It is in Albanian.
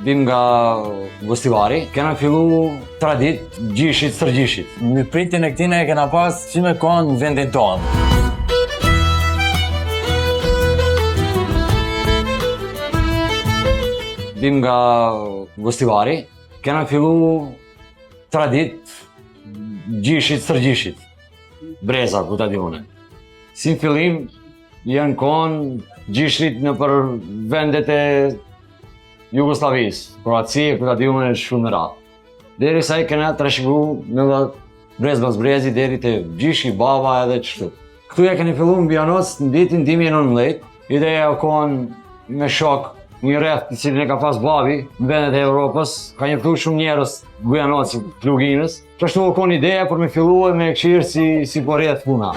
Vim nga Gostivari, kena fillu tradit gjishit, sërgjishit. Mirëpritjen e këtina e kena pas që me konë në vendin tonë. Vim nga Gostivari, kena fillu tradit gjishit, sërgjishit. Breza, ku ta di une. Si në fillim, janë konë gjishrit në për vendet e Jugoslavisë, Kroacie, ku ta di une shumë në ratë. Deri sa i kena trashëgu në dhe brez bas brezi, deri të gjishi, baba edhe qështu. Këtu ja keni fillu në Bjanoc në vitin 2019, ideja o konë me shok, një rreth në cilin e ka pas babi në vendet e Europës, ka njëftu shumë njerës Bjanoc, Pluginës. Qështu o konë ideja për me fillu e me këshirë si po rreth puna.